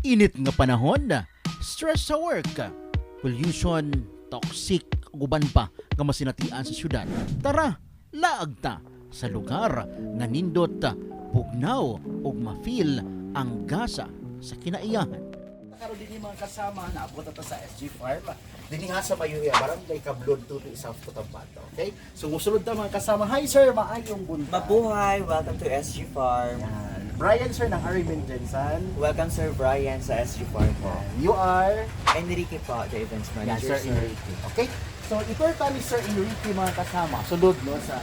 Init nga panahon, stress sa work, pollution, toxic, guban pa nga masinatian sa syudad. Tara, laag ta sa lugar nga nindot, bugnaw ug ma-feel ang gasa sa kinaiyahan. Karon din yung mga kasama na abot ata sa SG Farm. Dini nga sa Mayuya, barangay Kablod, Tutoy, South Cotabato. Okay? So musunod na mga kasama. Hi sir, maayong buntag. Mabuhay! Welcome to SG Farm. Yan. Brian sir ng Arimin Jensen. Welcome Sir Brian sa SG Farm po. You are Enrique po, the events yan, manager. Sir Enrique. Okay? So ito ni Sir Enrique mga kasama. Sunod no sa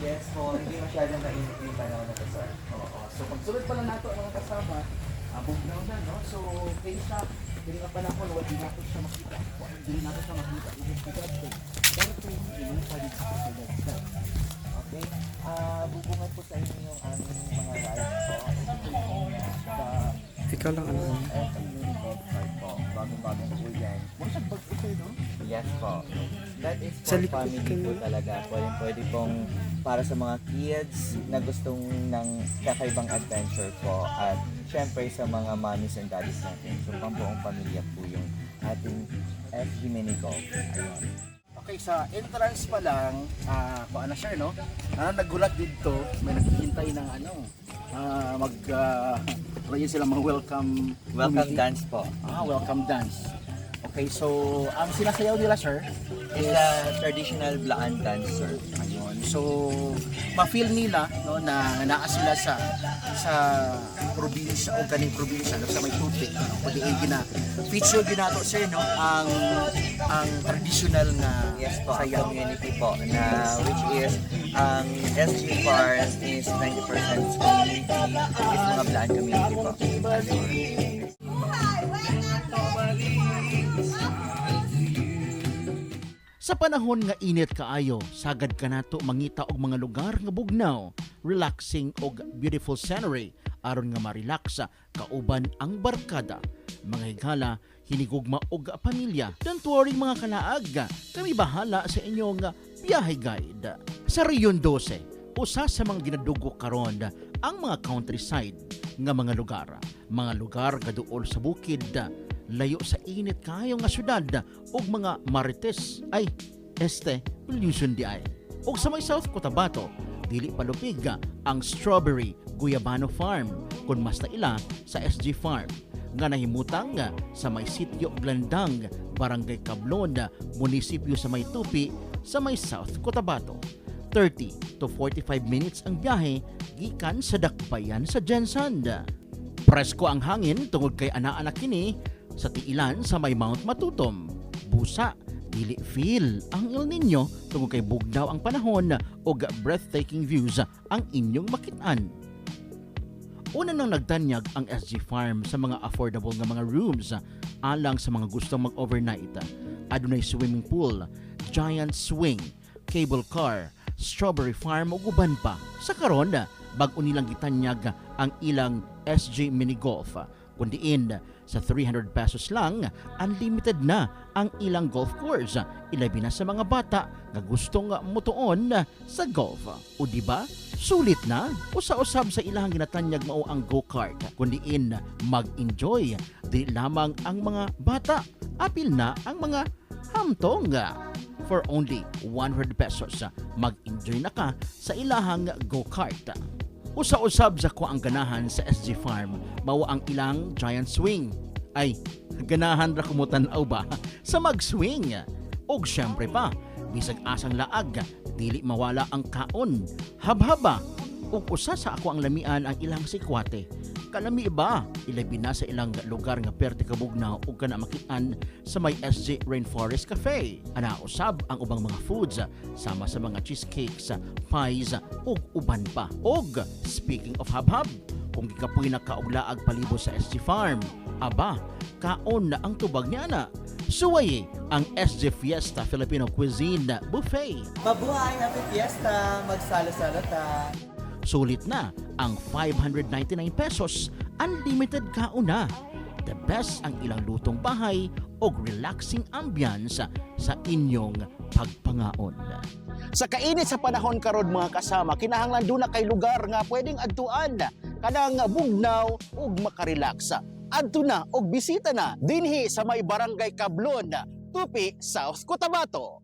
Yes po, hindi masyadong mainit yung panahon na to, sir. Oo. So pagsunod pa lang nato ang mga kasama, bugnaw na no. So kay siya dili nga panahon wala nato siya makita. Dili nato siya makita. Pero hindi pa rin sa syudad. Okay? Bubungad po sa inyo yung aming mga rides po. Ikaw lang ano. Bagong-bagong po yan. Masag bag ito no? Yes po. That is Sa for likod family po kayo. talaga. Pwede pong para sa mga kids na gustong ng kakaibang adventure po. At syempre sa mga mommies and daddies natin. So pambuong pamilya po yung ating FG Mini Golf. Ayun. Okay, sa entrance pa lang, kuha na sir, no? Nagulat dito, may naghihintay ng ano, yun sila mga welcome Welcome committee. dance po. Welcome dance. Okay, so ang sinasayaw nila sir Is a traditional Blaan dance, sir. ayun. So ma-feel nila no na naa sila sa probinsya o kaning probinsya no, sa may tubig no. Pwede ay feature ginato sir no ang traditional nga Yes po, ang sayaw. community po na which is SG Farm is 90% community is mga Blaan community po. Sa panahon nga init kaayo, sagad ka nato mangita og mga lugar nga bugnaw, relaxing og beautiful scenery aron nga ma-relax kauban ang barkada. Mga higala, hinigugma og pamilya. Don't worry mga kalaag, kami bahala sa inyong biyahe guide. Sa Rion 12, usa sa mga ginadugo karon ang mga countryside nga mga lugar. Mga lugar gaduol sa bukid, layo sa init kayo nga syudad ug mga marites ay pollution di ay. Ug sa may South Cotabato, dili palupig ang Strawberry Guyabano Farm kun mas naila sa SG Farm nga nahimutang sa may sitio Glandang, Barangay Kablod, munisipyo sa may Tupi sa may South Cotabato. 30 to 45 minutes ang biyahe gikan sa dakbayan sa Jensen. Presko ang hangin tungod kay ana-anak kini sa tiilan sa may Mount Matutom. Busa, dili feel ang El Nino tungod kay bugnaw ang panahon ug breathtaking views ang inyong makitaan. Una nang nagtanyag ang SG Farm sa mga affordable nga mga rooms alang sa mga gustong mag-overnight. Adunay swimming pool, giant swing, cable car, strawberry farm ug uban pa. Sa karon, bag-o nilang gitanyag ang ilang SG Mini Golf. Kundiin sa 300 pesos lang, unlimited na ang ilang golf course. Ilabi na sa mga bata nga gustong mutuon sa golf. O diba? Sulit na. Usa-usab sa ilang ginatanyag mao ang go-kart. Kundiin mag-enjoy. Di lamang ang mga bata. Apil na ang mga hamtong. For only 100 pesos, mag-enjoy na ka sa ilahang go-kart. Usa-usab sa ko ang ganahan sa SG Farm, mao ang ilang giant swing. Ay, ganahan ra kumutan-aw ba sa mag-swing? Og syempre pa, bisag asang laag, dili mawala ang kaon, habhaba. Ug usa sa ako ang lamian ang ilang sikwate. Kalami ba, ilabi na sa ilang lugar nga perti kabugnaw ug kana makitaan sa may SG Rainforest Cafe. Ana usab ang ubang mga foods sama sa mga cheesecakes, pies ug uban pa. Og speaking of habhab, kung gikapoy na kauglaag palibot sa SG Farm, aba, kaon na ang tubag niya na. Suwaye ang SG Fiesta Filipino Cuisine Buffet. Mabuhay! Happy Fiesta! Magsalo-salo ta! Sulit na ang 599 pesos, unlimited kauna. The best ang ilang lutong bahay o relaxing ambience sa inyong pagpangaon. Sa kainit sa panahon karon mga kasama, kinahanglan doon na kay lugar nga pwedeng adtuan. kanang bugnaw ug makarelax. Adto na og bisita na dinhi sa may barangay Kablon, Tupi, South Cotabato.